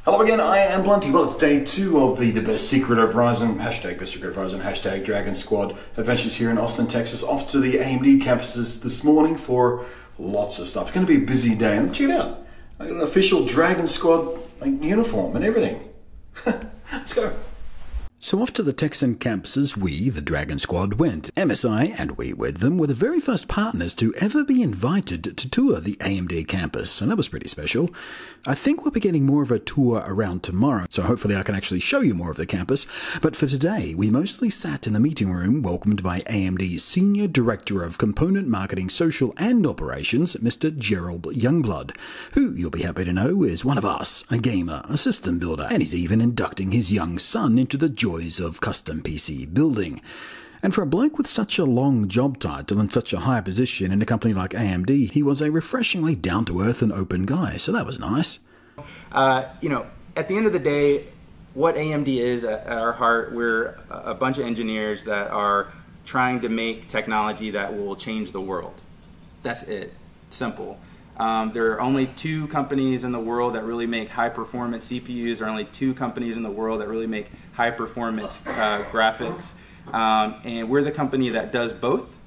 Hello again, I am Blunty. Well, it's day 2 of the Best Secret of Ryzen, hashtag Best Secret of Ryzen, hashtag Dragon Squad adventures here in Austin, Texas. Off to the AMD campuses this morning for lots of stuff. It's going to be a busy day, and check it out. I got an official Dragon Squad uniform and everything. Let's go. So off to the Texan campuses we, the Dragon Squad, went. MSI, and we with them, were the very first partners to ever be invited to tour the AMD campus, and that was pretty special. I think we'll be getting more of a tour around tomorrow, so hopefully I can actually show you more of the campus. But for today, we mostly sat in the meeting room, welcomed by AMD's Senior Director of Component Marketing, Social and Operations, Mr. Gerald Youngblood, who, you'll be happy to know, is one of us, a gamer, a system builder, and he's even inducting his young son into the joys of custom PC building. And for a bloke with such a long job title and such a high position in a company like AMD, he was a refreshingly down-to-earth and open guy, so that was nice. At the end of the day, what AMD is at our heart, we're a bunch of engineers that are trying to make technology that will change the world. That's it. Simple. There are only 2 companies in the world that really make high-performance CPUs. There are only 2 companies in the world that really make high-performance graphics. And we're the company that does both.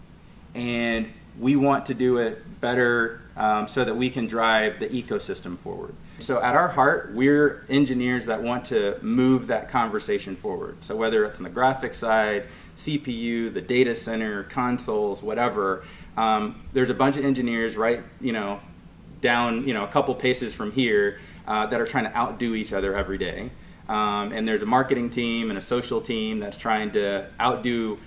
And we want to do it better so that we can drive the ecosystem forward. So at our heart, we're engineers that want to move that conversation forward. So whether it's on the graphics side, CPU, the data center, consoles, whatever, there's a bunch of engineers down a couple paces from here that are trying to outdo each other every day. And there's a marketing team and a social team that's trying to outdo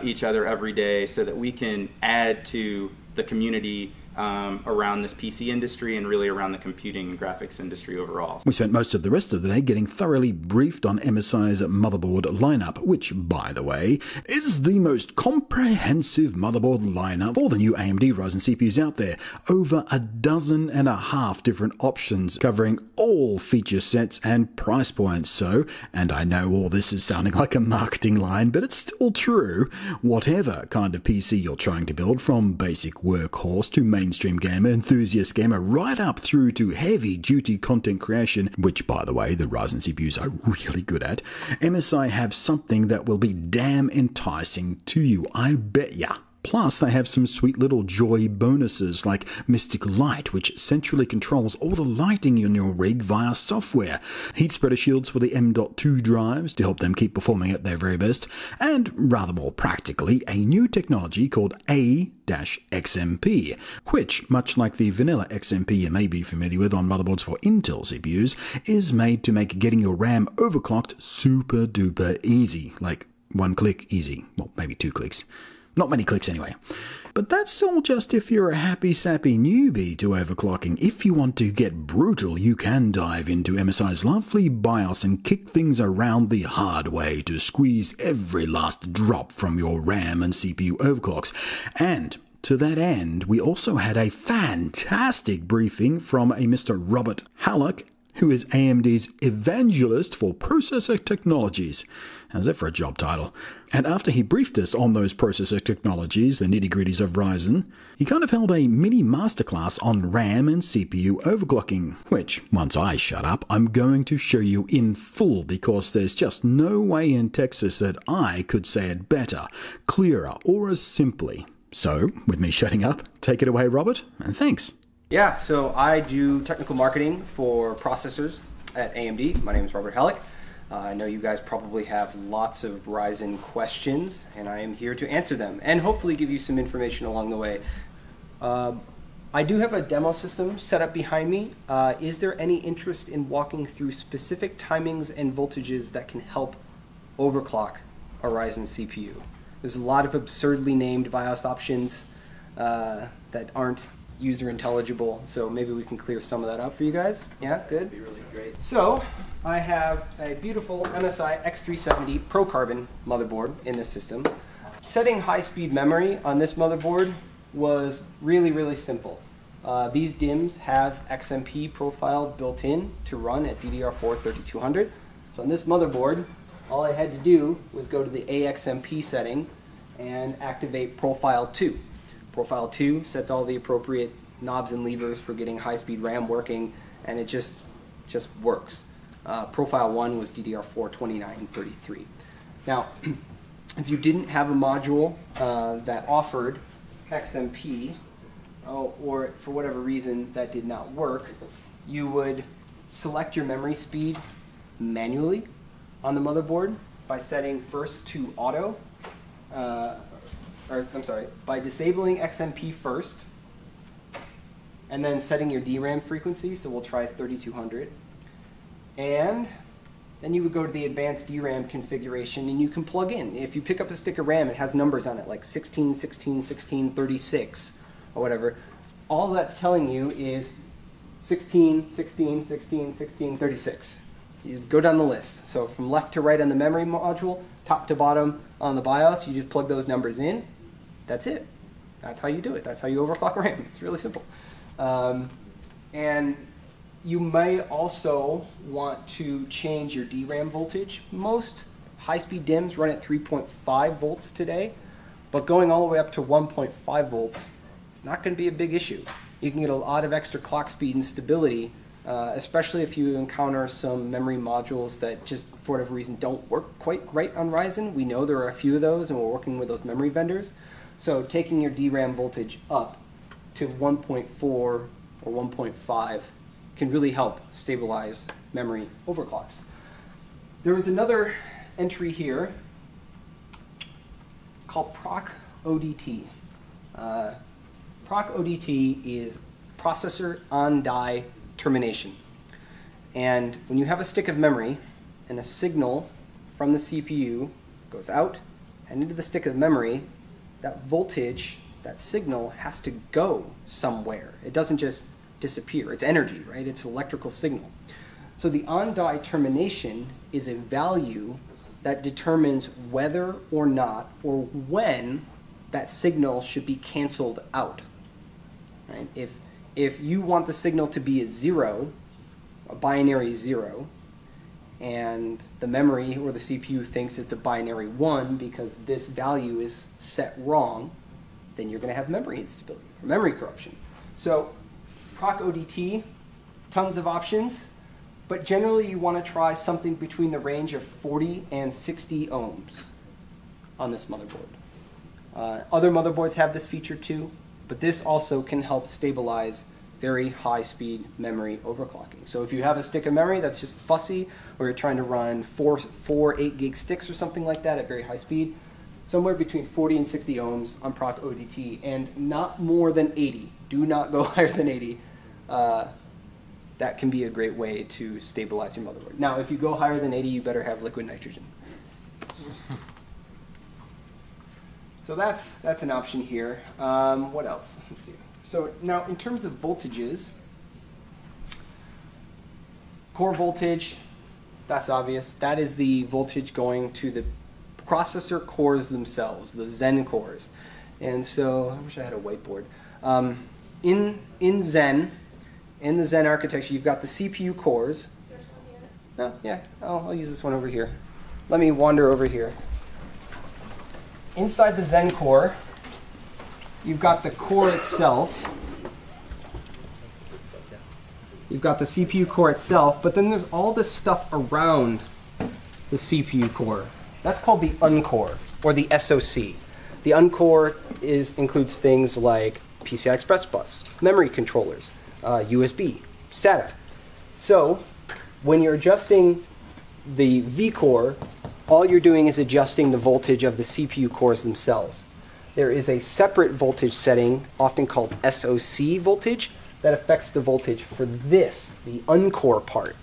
each other every day so that we can add to the community around this PC industry and really around the computing and graphics industry overall. We spent most of the rest of the day getting thoroughly briefed on MSI's motherboard lineup, which, by the way, is the most comprehensive motherboard lineup for the new AMD Ryzen CPUs out there. Over 12.5 different options covering all feature sets and price points. So, and I know all this is sounding like a marketing line, but it's still true. Whatever kind of PC you're trying to build, from basic workhorse to mainstream gamer, enthusiast gamer, right up through to heavy-duty content creation, which, by the way, the Ryzen CPUs are really good at, MSI have something that will be damn enticing to you, I bet ya. Plus, they have some sweet little joy bonuses like Mystic Light, which centrally controls all the lighting in your rig via software, heat spreader shields for the M.2 drives to help them keep performing at their very best, and rather more practically, a new technology called A-XMP, which, much like the vanilla XMP you may be familiar with on motherboards for Intel CPUs, is made to make getting your RAM overclocked super duper easy, like 1 click easy, well, maybe 2 clicks. Not many clicks anyway. But that's all just if you're a happy-sappy newbie to overclocking. If you want to get brutal, you can dive into MSI's lovely BIOS and kick things around the hard way to squeeze every last drop from your RAM and CPU overclocks. And to that end, we also had a fantastic briefing from a Mr. Robert Halleck, who is AMD's evangelist for processor technologies. How's that for a job title? And after he briefed us on those processor technologies, the nitty-gritties of Ryzen, he kind of held a mini masterclass on RAM and CPU overclocking, which, once I shut up, I'm going to show you in full because there's just no way in Texas that I could say it better, clearer, or as simply. So, with me shutting up, take it away, Robert, and thanks. Yeah, so I do technical marketing for processors at AMD. My name is Robert Halleck. I know you guys probably have lots of Ryzen questions, and I am here to answer them and hopefully give you some information along the way. I do have a demo system set up behind me. Is there any interest in walking through specific timings and voltages that can help overclock a Ryzen CPU? There's a lot of absurdly named BIOS options that aren't user intelligible, so maybe we can clear some of that up for you guys. Yeah, good. That'd be really great. So I have a beautiful MSI X370 Pro Carbon motherboard in this system. Setting high-speed memory on this motherboard was really simple. These DIMMs have XMP profile built in to run at DDR4 3200. So on this motherboard, all I had to do was go to the AXMP setting and activate Profile 2. Profile 2 sets all the appropriate knobs and levers for getting high-speed RAM working, and it just works. Profile 1 was DDR4 2933. Now, if you didn't have a module that offered XMP, or for whatever reason that did not work, you would select your memory speed manually on the motherboard by setting first to auto, by disabling XMP first, and then setting your DRAM frequency, so we'll try 3200. And then you would go to the advanced DRAM configuration and you can plug in. If you pick up a stick of RAM, it has numbers on it like 16, 16, 16, 36, or whatever. All that's telling you is 16, 16, 16, 16, 36. You just go down the list. So from left to right on the memory module, top to bottom on the BIOS, you just plug those numbers in. That's it. That's how you do it. That's how you overclock RAM. It's really simple. And you may also want to change your DRAM voltage. Most high-speed DIMMs run at 3.5 volts today, but going all the way up to 1.5 volts is not going to be a big issue. You can get a lot of extra clock speed and stability, especially if you encounter some memory modules that just, for whatever reason, don't work quite right on Ryzen. We know there are a few of those, and we're working with those memory vendors. So taking your DRAM voltage up to 1.4 or 1.5 can really help stabilize memory overclocks. There was another entry here called proc ODT. Proc ODT is processor on die termination. And when you have a stick of memory and a signal from the CPU goes out and into the stick of memory, that voltage, that signal has to go somewhere. It doesn't just disappear. It's energy, right? It's electrical signal. So the on-die termination is a value that determines whether or not or when that signal should be canceled out. Right? If you want the signal to be a 0, a binary 0, and the memory or the CPU thinks it's a binary 1 because this value is set wrong, then you're going to have memory instability or memory corruption. So proc ODT, tons of options, but generally you want to try something between the range of 40 and 60 ohms on this motherboard. Other motherboards have this feature too, but this also can help stabilize very high-speed memory overclocking. So if you have a stick of memory that's just fussy, or you're trying to run four 8-gig sticks or something like that at very high speed, somewhere between 40 and 60 ohms on proc ODT, and not more than 80. Do not go higher than 80. That can be a great way to stabilize your motherboard. Now, if you go higher than 80, you better have liquid nitrogen. So that's an option here. What else? Let's see. So now, in terms of voltages, core voltage, that's obvious. That is the voltage going to the processor cores themselves, the Zen cores. And so, I wish I had a whiteboard. In Zen, in the Zen architecture, you've got the CPU cores. No, yeah, I'll use this one over here. Let me wander over here. Inside the Zen core, you've got the core itself. You've got the CPU core itself, but then there's all this stuff around the CPU core. That's called the Uncor, or the SOC. The Uncor includes things like PCI Express bus, memory controllers, USB, SATA. So when you're adjusting the V-core, all you're doing is adjusting the voltage of the CPU cores themselves. There is a separate voltage setting, often called SOC voltage, that affects the voltage for this, the Uncor part.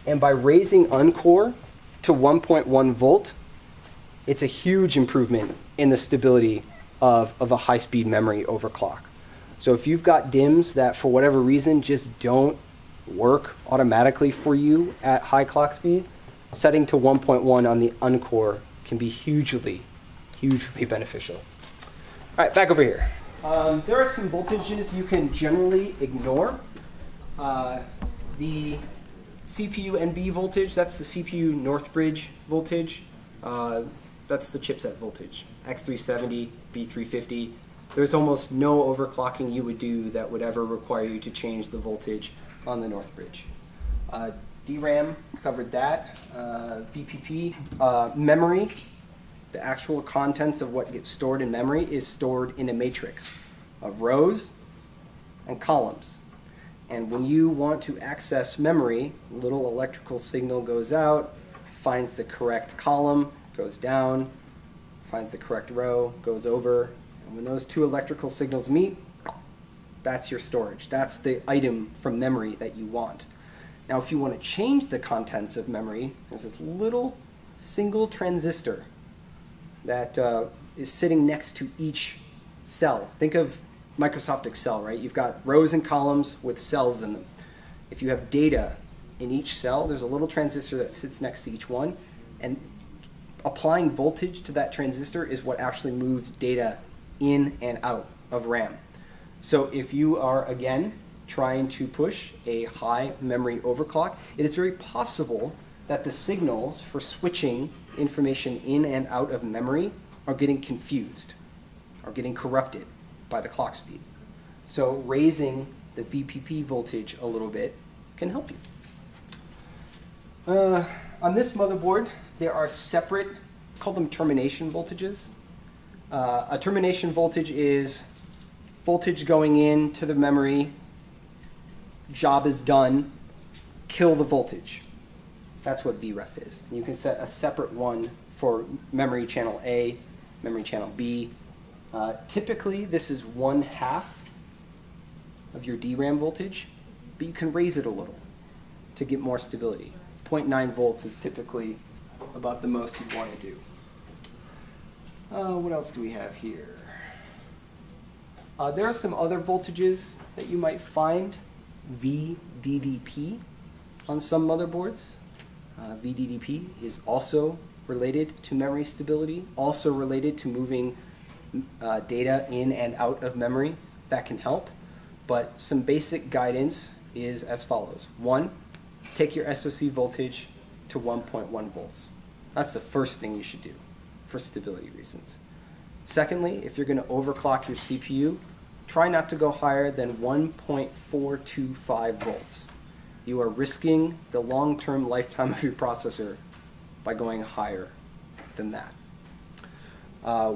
And by raising Uncor to 1.1 volt, it's a huge improvement in the stability of a high-speed memory overclock. So if you've got DIMMs that, for whatever reason, just don't work automatically for you at high clock speed, setting to 1.1 on the Uncor can be hugely, hugely beneficial. All right, back over here. There are some voltages you can generally ignore. The CPU NB voltage, that's the CPU Northbridge voltage. That's the chipset voltage. X370, B350. There's almost no overclocking you would do that would ever require you to change the voltage on the Northbridge. DRAM, covered that. VPP. Memory, the actual contents of what gets stored in memory is stored in a matrix of rows and columns. And when you want to access memory, a little electrical signal goes out, finds the correct column, goes down, finds the correct row, goes over. And when those two electrical signals meet, that's your storage. That's the item from memory that you want. Now, if you want to change the contents of memory, there's this little single transistor that is sitting next to each cell. Think of Microsoft Excel, right? You've got rows and columns with cells in them. If you have data in each cell, there's a little transistor that sits next to each one, and applying voltage to that transistor is what actually moves data in and out of RAM. So if you are, again, trying to push a high memory overclock, it is very possible that the signals for switching information in and out of memory are getting confused, are getting corrupted by the clock speed. So raising the VPP voltage a little bit can help you. On this motherboard, there are separate, call them termination voltages. A termination voltage is voltage going into the memory, job is done, kill the voltage. That's what VREF is. You can set a separate one for memory channel A, memory channel B. Typically, this is 1/2 of your DRAM voltage, but you can raise it a little to get more stability. 0.9 volts is typically about the most you'd want to do. What else do we have here? There are some other voltages that you might find. VDDP on some motherboards. VDDP is also related to memory stability, also related to moving data in and out of memory. That can help, but some basic guidance is as follows. 1, take your SoC voltage to 1.1 volts. That's the first thing you should do for stability reasons. Secondly, if you're going to overclock your CPU, try not to go higher than 1.425 volts. You are risking the long-term lifetime of your processor by going higher than that.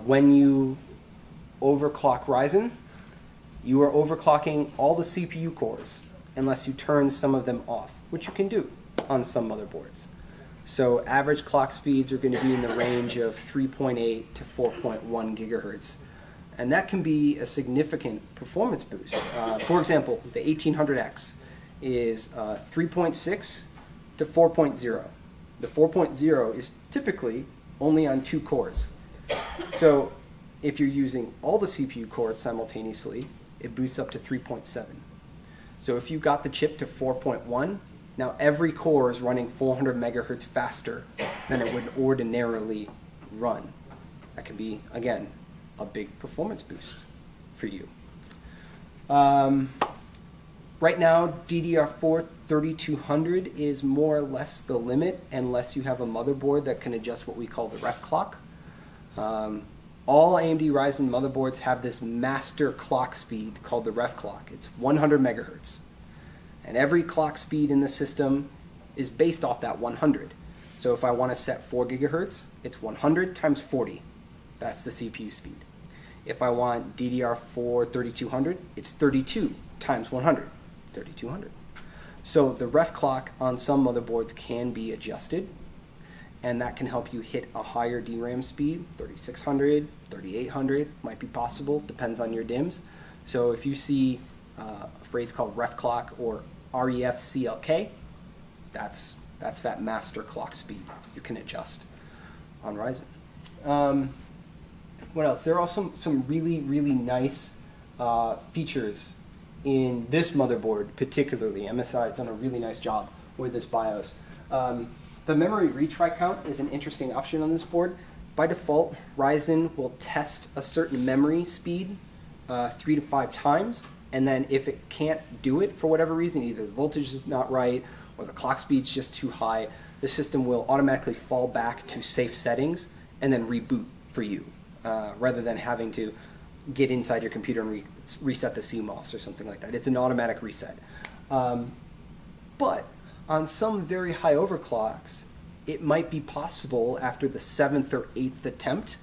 When you overclock Ryzen, you are overclocking all the CPU cores unless you turn some of them off, which you can do on some motherboards. So average clock speeds are going to be in the range of 3.8 to 4.1 gigahertz. And that can be a significant performance boost. For example, the 1800X is 3.6 to 4.0. The 4.0 is typically only on 2 cores. So if you're using all the CPU cores simultaneously, it boosts up to 3.7. So if you got the chip to 4.1, now every core is running 400 megahertz faster than it would ordinarily run. That can be, again, a big performance boost for you. Right now, DDR4 3200 is more or less the limit unless you have a motherboard that can adjust what we call the ref clock. All AMD Ryzen motherboards have this master clock speed called the ref clock. It's 100 megahertz. And every clock speed in the system is based off that 100. So if I want to set 4 gigahertz, it's 100 times 40. That's the CPU speed. If I want DDR4 3200, it's 32 times 100, 3200. So the ref clock on some motherboards can be adjusted, and that can help you hit a higher DRAM speed, 3600, 3800 might be possible, depends on your DIMMs. So if you see a phrase called ref clock or REF CLK, that's that master clock speed you can adjust on Ryzen. What else? There are also some really, really nice features in this motherboard, particularly. MSI has done a really nice job with this BIOS. The memory retry count is an interesting option on this board. By default, Ryzen will test a certain memory speed 3 to 5 times, and then if it can't do it for whatever reason, either the voltage is not right or the clock speed's just too high, the system will automatically fall back to safe settings and then reboot for you, rather than having to get inside your computer and reset the CMOS or something like that. It's an automatic reset. But on some very high overclocks, it might be possible after the 7th or 8th attempt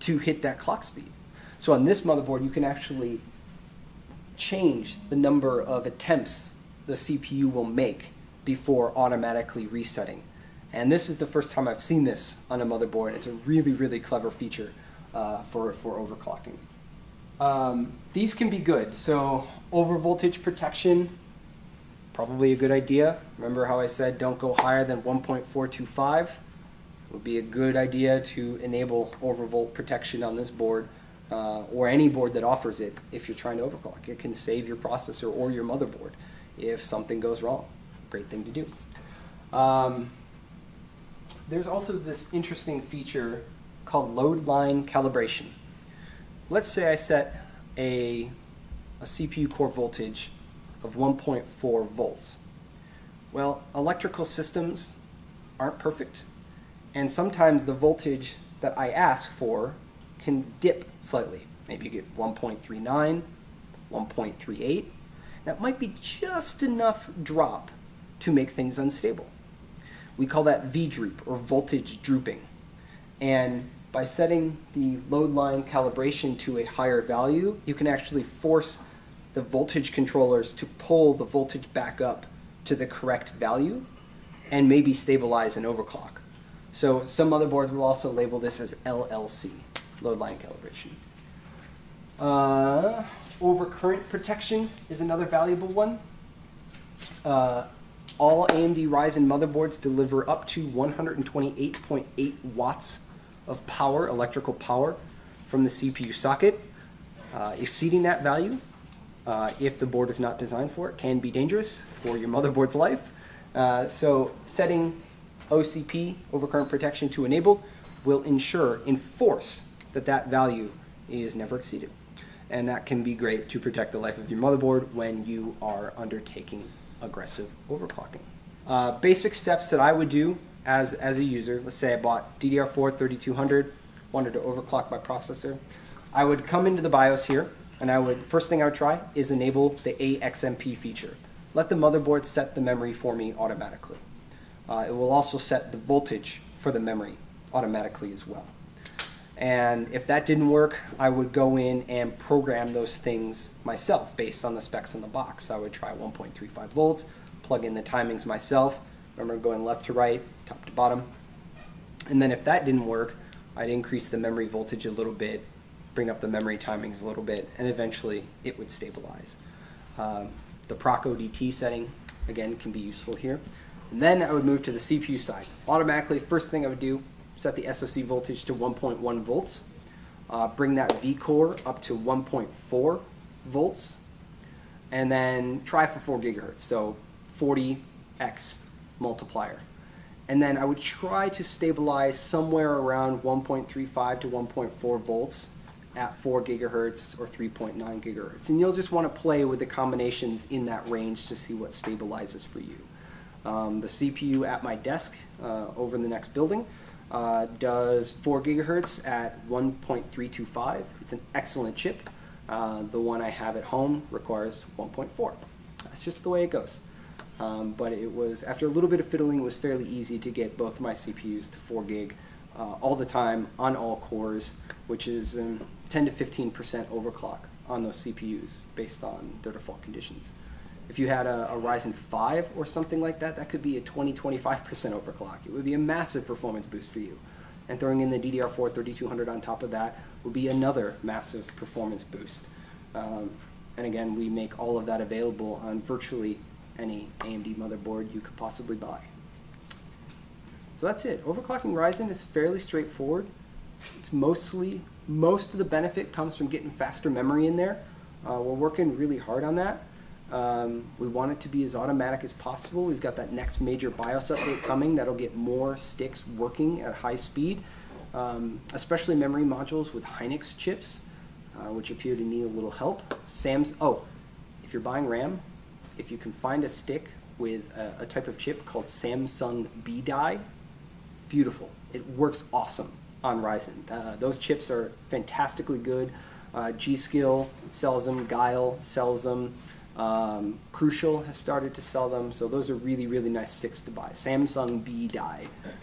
to hit that clock speed. So on this motherboard, you can actually change the number of attempts the CPU will make before automatically resetting. And this is the first time I've seen this on a motherboard. It's a really, really clever feature for overclocking. These can be good. So over voltage protection, probably a good idea. Remember how I said don't go higher than 1.425? It would be a good idea to enable overvolt protection on this board, or any board that offers it if you're trying to overclock. It can save your processor or your motherboard if something goes wrong. Great thing to do. There's also this interesting feature called load line calibration. Let's say I set a CPU core voltage of 1.4 volts. Well, electrical systems aren't perfect, and sometimes the voltage that I ask for can dip slightly. Maybe you get 1.39, 1.38. That might be just enough drop to make things unstable. We call that V-droop, or voltage drooping. And by setting the load line calibration to a higher value, you can actually force the voltage controllers to pull the voltage back up to the correct value and maybe stabilize an overclock. So some motherboards will also label this as LLC, load line calibration. Overcurrent protection is another valuable one. All AMD Ryzen motherboards deliver up to 128.8 watts of power, electrical power, from the CPU socket. Exceeding that value, if the board is not designed for it, can be dangerous for your motherboard's life. So setting OCP, overcurrent protection, to enabled will enforce that that value is never exceeded. And that can be great to protect the life of your motherboard when you are undertaking aggressive overclocking. Basic steps that I would do as a user. Let's say I bought DDR4 3200, wanted to overclock my processor. I would come into the BIOS here, and first thing I would try is enable the AXMP feature. Let the motherboard set the memory for me automatically. It will also set the voltage for the memory automatically as well. And if that didn't work, I would go in and program those things myself based on the specs in the box. I would try 1.35 volts, plug in the timings myself. Remember, going left to right, top to bottom. And then if that didn't work, I'd increase the memory voltage a little bit, bring up the memory timings a little bit, and eventually it would stabilize. The proc ODT setting, again, can be useful here. And then I would move to the CPU side. Automatically, first thing I would do, set the SOC voltage to 1.1 volts, bring that V-core up to 1.4 volts, and then try for 4 gigahertz, so 40x multiplier. And then I would try to stabilize somewhere around 1.35 to 1.4 volts at 4 gigahertz or 3.9 gigahertz. And you'll just want to play with the combinations in that range to see what stabilizes for you. The CPU at my desk over in the next building does 4 gigahertz at 1.325. It's an excellent chip. The one I have at home requires 1.4. That's just the way it goes. But it was, after a little bit of fiddling, it was fairly easy to get both my CPUs to 4 gig all the time on all cores, which is 10 to 15% overclock on those CPUs based on their default conditions. If you had a Ryzen 5 or something like that, that could be a 20-25% overclock. It would be a massive performance boost for you. And throwing in the DDR4 3200 on top of that would be another massive performance boost. And again, we make all of that available on virtually any AMD motherboard you could possibly buy. So that's it. Overclocking Ryzen is fairly straightforward. It's most of the benefit comes from getting faster memory in there. We're working really hard on that. We want it to be as automatic as possible. We've got that next major BIOS update coming that'll get more sticks working at high speed, especially memory modules with Hynix chips, which appear to need a little help. If you're buying RAM, if you can find a stick with a type of chip called Samsung Bead, beautiful. It works awesome on Ryzen. Those chips are fantastically good. G-Skill sells them, Guile sells them. Crucial has started to sell them, so those are really, really nice 6 to buy. Samsung Bead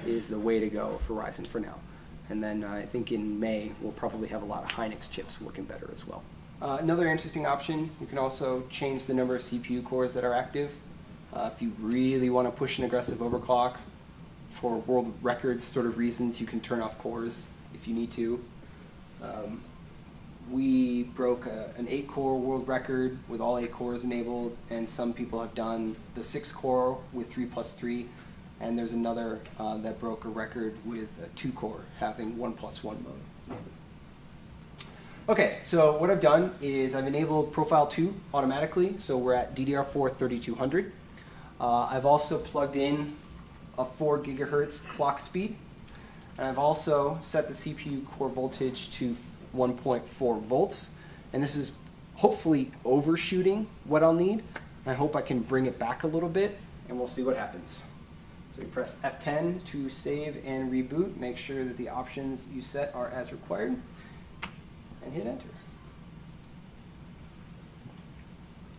is the way to go for Ryzen for now. And then I think in May we'll probably have a lot of Hynix chips looking better as well. Another interesting option, you can also change the number of CPU cores that are active. If you really want to push an aggressive overclock for world records sort of reasons, you can turn off cores if you need to. We broke an 8-core world record with all 8 cores enabled, and some people have done the 6-core with 3+3, and there's another that broke a record with a 2-core having 1+1 mode. Okay, so what I've done is I've enabled Profile 2 automatically, so we're at DDR4 3200. I've also plugged in a 4 gigahertz clock speed, and I've also set the CPU core voltage to 1.4 volts, and this is hopefully overshooting what I'll need. I hope I can bring it back a little bit, and we'll see what happens. So you press F10 to save and reboot. Make sure that the options you set are as required, and hit enter.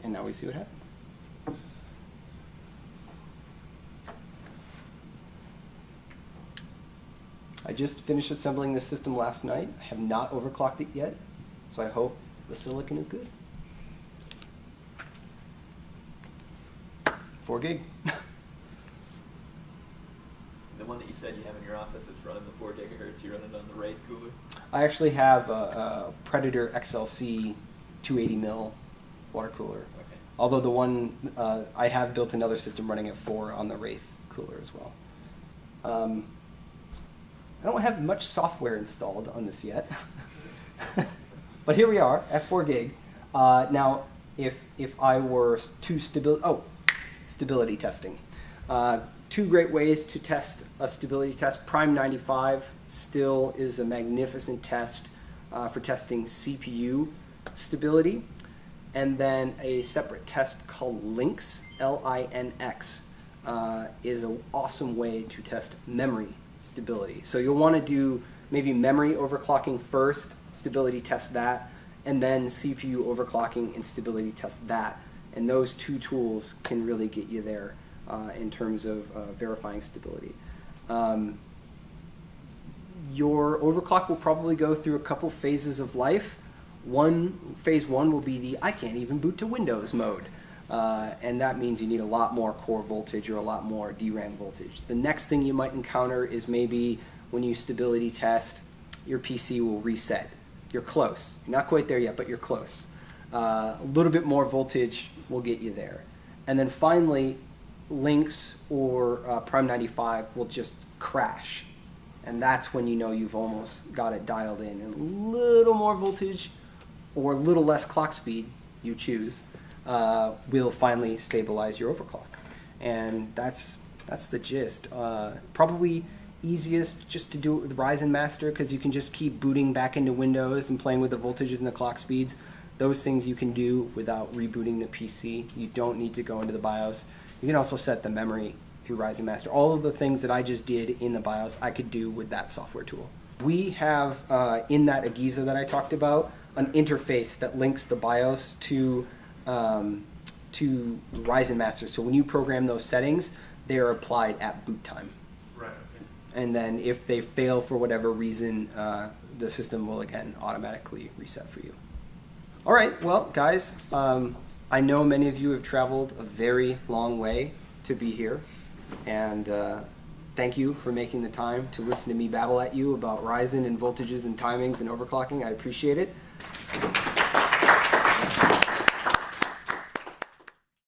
And now we see what happens. I just finished assembling this system last night. I have not overclocked it yet, so I hope the silicon is good. 4 gig. The one that you said you have in your office that's running the 4 gigahertz, you run it on the Wraith cooler? I actually have a Predator XLC 280 mil water cooler. Okay. Although the one, I have built another system running at 4 on the Wraith cooler as well. I don't have much software installed on this yet. But here we are at 4 gig. Now, if I were to stability testing. 2 great ways to test a stability test. Prime 95 still is a magnificent test for testing CPU stability. And then a separate test called Lynx, L-I-N-X, is an awesome way to test memory stability. So you'll want to do maybe memory overclocking first, stability test that, and then CPU overclocking and stability test that. And those 2 tools can really get you there in terms of verifying stability. Your overclock will probably go through a couple phases of life. Phase 1 will be the I can't even boot to Windows mode. And that means you need a lot more core voltage or a lot more DRAM voltage. The next thing you might encounter is maybe when you stability test, your PC will reset. You're close. You're not quite there yet, but you're close. A little bit more voltage will get you there. And then finally, Lynx or Prime 95 will just crash. And that's when you know you've almost got it dialed in. And a little more voltage or a little less clock speed, you choose, will finally stabilize your overclock. And that's the gist. Probably easiest just to do it with Ryzen Master, because you can just keep booting back into Windows and playing with the voltages and the clock speeds. Those things you can do without rebooting the PC. You don't need to go into the BIOS. You can also set the memory through Ryzen Master. All of the things that I just did in the BIOS, I could do with that software tool. We have, in that Agiza that I talked about, an interface that links the BIOS to Ryzen Master. So when you program those settings, they are applied at boot time. Right. And then if they fail for whatever reason, the system will again automatically reset for you. All right, well, guys, I know many of you have traveled a very long way to be here, and thank you for making the time to listen to me babble at you about Ryzen and voltages and timings and overclocking. I appreciate it.